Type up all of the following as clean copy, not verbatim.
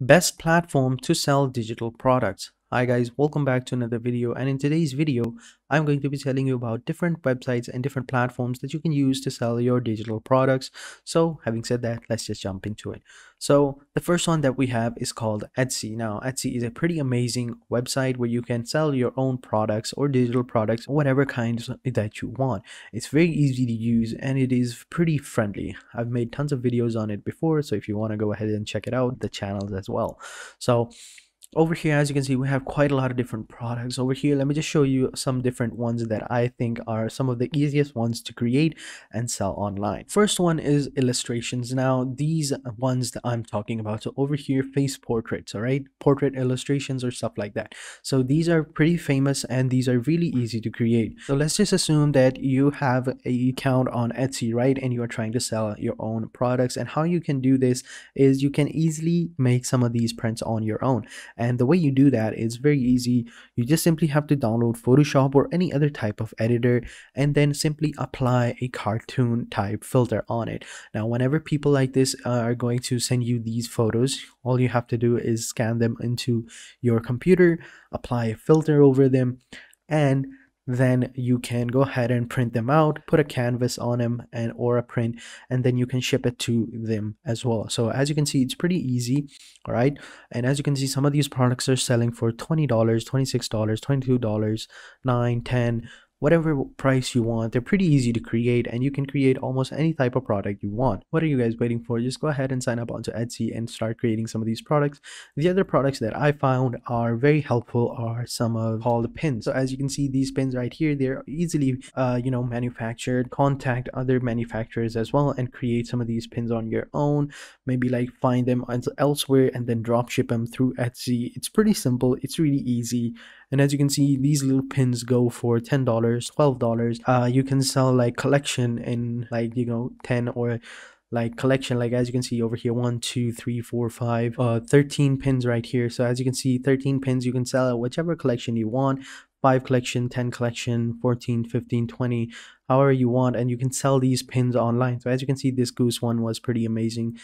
Best platform to sell digital products. Hi guys, welcome back to another video, and in today's video I'm going to be telling you about different websites and different platforms that you can use to sell your digital products. So having said that, let's just jump into it. So the first one that we have is called Etsy. Now Etsy is a pretty amazing website where you can sell your own products or digital products, whatever kinds that you want. It's very easy to use and it is pretty friendly. I've made tons of videos on it before, so if you want to go ahead and check it out, the channels as well. So over here, as you can see, we have quite a lot of different products over here. Let me just show you some different ones that I think are some of the easiest ones to create and sell online. First one is illustrations. Now these ones that I'm talking about, so over here, face portraits, all right, portrait illustrations or stuff like that. So these are pretty famous and these are really easy to create. So let's just assume that you have a account on Etsy, right, and you are trying to sell your own products. And how you can do this is you can easily make some of these prints on your own. And the way you do that is very easy. You just simply have to download Photoshop or any other type of editor and then simply apply a cartoon type filter on it. Now, whenever people like this are going to send you these photos, all you have to do is scan them into your computer, apply a filter over them, and then you can go ahead and print them out, put a canvas on them or a print, and then you can ship it to them as well. So as you can see, it's pretty easy. All right, and as you can see, some of these products are selling for $20, $26, $22, $9, $10, whatever price you want. They're pretty easy to create and you can create almost any type of product you want. What are you guys waiting for? Just go ahead and sign up onto Etsy and start creating some of these products. The other products that I found are very helpful are some of called pins. So as you can see, these pins right here, they're easily manufactured. Contact other manufacturers as well and create some of these pins on your own. Maybe like find them elsewhere and then drop ship them through Etsy. It's pretty simple, it's really easy. And as you can see, these little pins go for $10, $12. You can sell like collection in like 10 or like collection, like as you can see over here, 1 2 3 4 5 13 pins right here. So as you can see, 13 pins, you can sell at whichever collection you want. 5 collection, 10 collection, 14, 15, 20, however you want, and you can sell these pins online. So as you can see, this goose one was pretty amazing.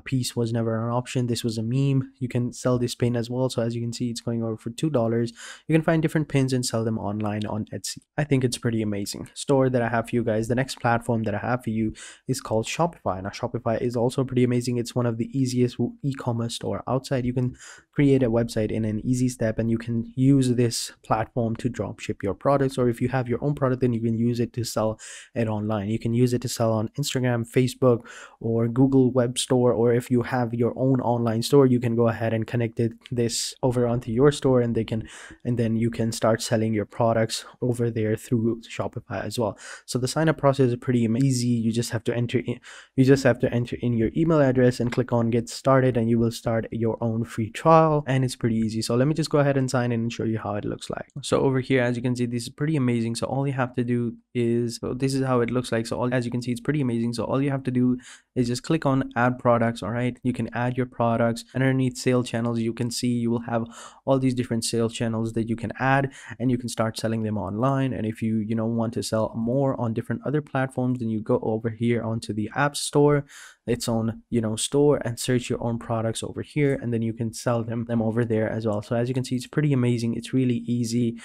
Peace was never an option. This was a meme. You can sell this pin as well. So as you can see, it's going over for $2. You can find different pins and sell them online on Etsy. I think it's pretty amazing. Store that I have for you guys, the next platform that I have for you is called Shopify. Now Shopify is also pretty amazing. It's one of the easiest e-commerce store outside. You can create a website in an easy step and you can use this platform to drop ship your products, or if you have your own product, then you can use it to sell it online. You can use it to sell on Instagram, Facebook, or Google Web Store, or if you have your own online store, you can go ahead and connect this over onto your store and then you can start selling your products over there through Shopify as well. So the sign up process is pretty easy. You just have to enter in your email address and click on get started and you will start your own free trial, and it's pretty easy. So let me just go ahead and sign in and show you how it looks like. So over here, as you can see, this is pretty amazing. So all you have to do is, so this is how it looks like. So as you can see, it's pretty amazing. So all you have to do is just click on add products. All right, you can add your products. Underneath sale channels, you can see you will have all these different sales channels that you can add and you can start selling them online. And if you want to sell more on different other platforms, then you go over here onto the app store, its own store, and search your own products over here, and then you can sell them over there as well. So as you can see, it's pretty amazing. It's really easy.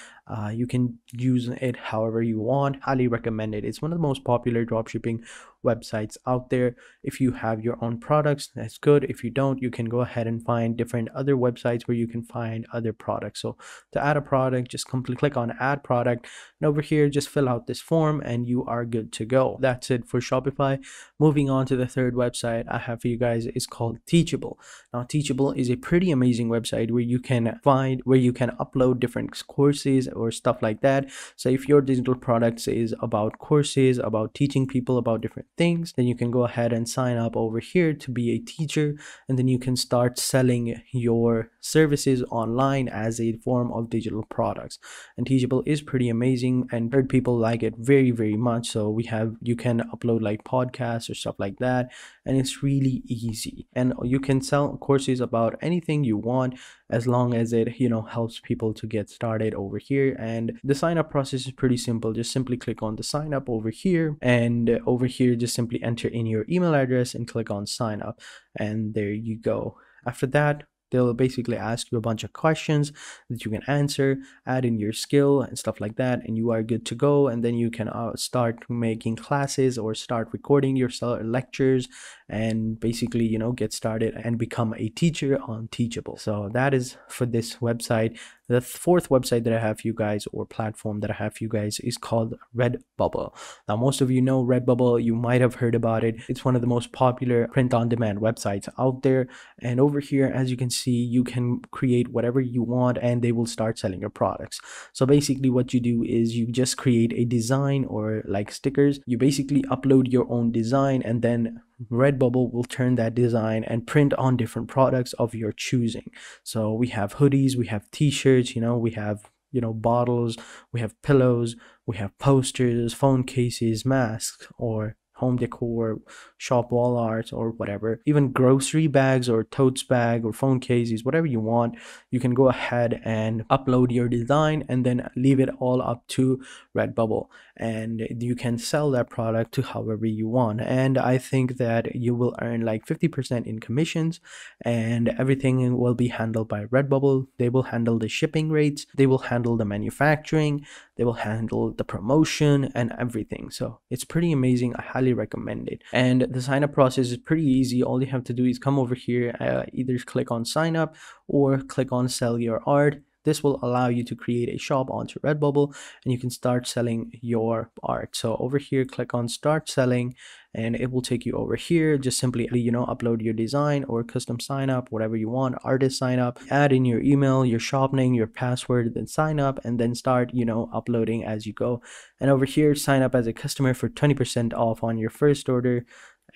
You can use it however you want. Highly recommend it. It's one of the most popular dropshipping websites out there. If you have your own products, that's good. If you don't, you can go ahead and find different other websites where you can find other products. So to add a product, just click on add product, and over here just fill out this form and you are good to go. That's it for Shopify. Moving on to the third website I have for you guys is called Teachable. Now Teachable is a pretty amazing website where you can upload different courses or stuff like that. So if your digital products is about courses, about teaching people about different things, then you can go ahead and sign up over here to be a teacher, and then you can start selling your services online as a form of digital products. And Teachable is pretty amazing and heard people like it very, very much. So you can upload like podcasts or stuff like that, and it's really easy. And you can sell courses about anything you want as long as it helps people to get started over here. And the sign up process is pretty simple. Just simply click on the sign up over here, and over here just simply enter in your email address and click on sign up, and there you go. After that, They'll basically ask you a bunch of questions that you can answer, add in your skill and stuff like that, and you are good to go. And then you can start making classes or start recording your lectures, and basically, get started and become a teacher on Teachable. So that is for this website. The fourth website that I have for you guys, or platform that I have for you guys, is called Redbubble. Now, most of you know Redbubble. You might have heard about it. It's one of the most popular print-on-demand websites out there. And over here, as you can see, you can create whatever you want and they will start selling your products. So basically what you do is you just create a design, or like stickers. You basically upload your own design, and then Redbubble will turn that design and print on different products of your choosing. So we have hoodies, we have t-shirts, we have bottles, we have pillows, we have posters, phone cases, masks, or home decor, shop wall art, or whatever, even grocery bags or totes bag or phone cases, whatever you want. You can go ahead and upload your design and then leave it all up to Redbubble, and you can sell that product to however you want. And I think that you will earn like 50% in commissions, and everything will be handled by Redbubble. They will handle the shipping rates, they will handle the manufacturing, they will handle the promotion and everything. So it's pretty amazing. I highly recommend it. And the sign up process is pretty easy. All you have to do is come over here, either click on sign up or click on sell your art. This will allow you to create a shop onto Redbubble, and you can start selling your art. So over here, click on start selling, and it will take you over here. Just simply, upload your design or custom sign up, whatever you want, artist sign up, add in your email, your shop name, your password, then sign up, and then start, uploading as you go. And over here, sign up as a customer for 20% off on your first order,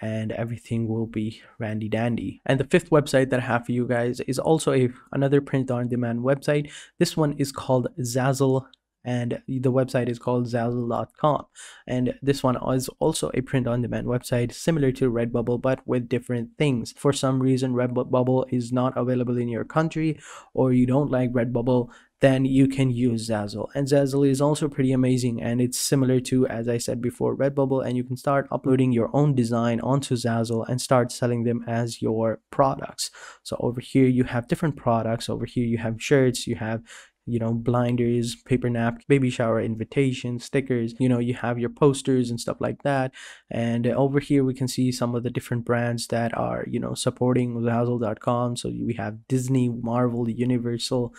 and everything will be randy dandy. And the fifth website that I have for you guys is also another print on demand website. This one is called Zazzle, and the website is called Zazzle.com. And this one is also a print on demand website similar to Redbubble, but with different things. For some reason, Redbubble is not available in your country, or you don't like Redbubble, then you can use Zazzle. And Zazzle is also pretty amazing, and it's similar to, as I said before, Redbubble, and you can start uploading your own design onto Zazzle and start selling them as your products. So over here you have different products. Over here you have shirts, you have blinders, paper napkins, baby shower invitations, stickers, you have your posters and stuff like that. And over here we can see some of the different brands that are supporting Zazzle.com. So we have Disney, Marvel, Universal,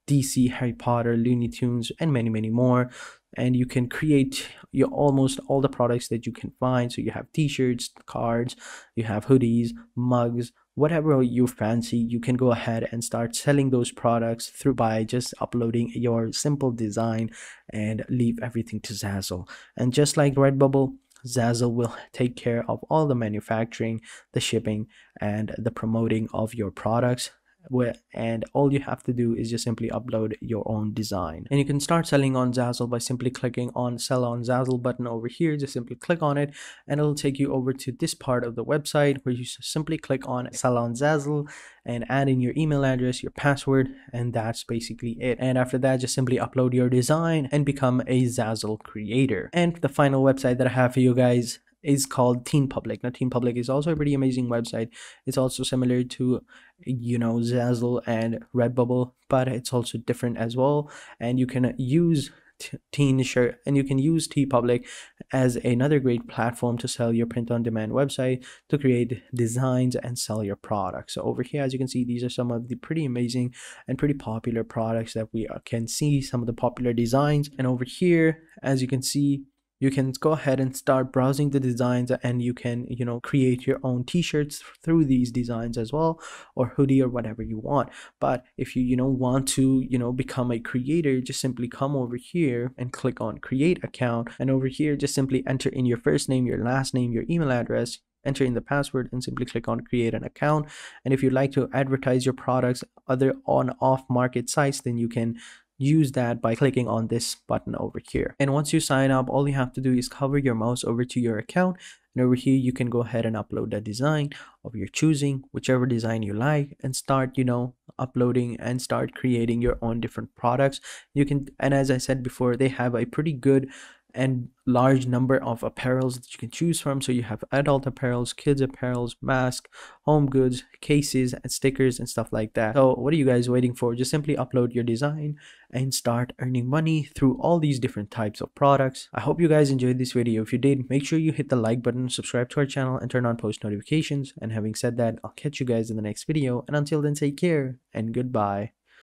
DC, Harry Potter, Looney Tunes, and many more. And you can create almost all the products that you can find. So you have t-shirts, cards, you have hoodies, mugs, whatever you fancy. You can go ahead and start selling those products by just uploading your simple design and leave everything to Zazzle. And just like Redbubble, Zazzle will take care of all the manufacturing, the shipping, and the promoting of your products. And all you have to do is just simply upload your own design, and you can start selling on Zazzle by simply clicking on sell on Zazzle button over here. Just simply click on it, and it'll take you over to this part of the website where you simply click on sell on Zazzle and add in your email address, your password, and that's basically it. And after that, just simply upload your design and become a Zazzle creator. And the final website that I have for you guys is called TeenPublic. Now, TeenPublic is also a pretty amazing website. It's also similar to Zazzle and Redbubble, but it's also different as well. And you can use TeePublic as another great platform to sell your print-on-demand website, to create designs and sell your products. So over here, as you can see, these are some of the pretty amazing and pretty popular products that we can see, some of the popular designs. And over here, as you can see, you can go ahead and start browsing the designs, and you can create your own t-shirts through these designs as well, or hoodie, or whatever you want. But if you want to become a creator, just simply come over here and click on create account, and over here just simply enter in your first name, your last name, your email address, enter in the password, and simply click on create an account. And if you'd like to advertise your products other on off-market sites, then you can use that by clicking on this button over here. And once you sign up, all you have to do is hover your mouse over to your account, and over here you can go ahead and upload the design of your choosing, whichever design you like, and start uploading and start creating your own different products. And as I said before, they have a pretty good and large number of apparels that you can choose from. So you have adult apparels, kids apparels, masks, home goods, cases, and stickers and stuff like that. So what are you guys waiting for? Just simply upload your design and start earning money through all these different types of products. I hope you guys enjoyed this video. If you did, make sure you hit the like button, subscribe to our channel, and turn on post notifications. And having said that, I'll catch you guys in the next video. And until then, take care and goodbye.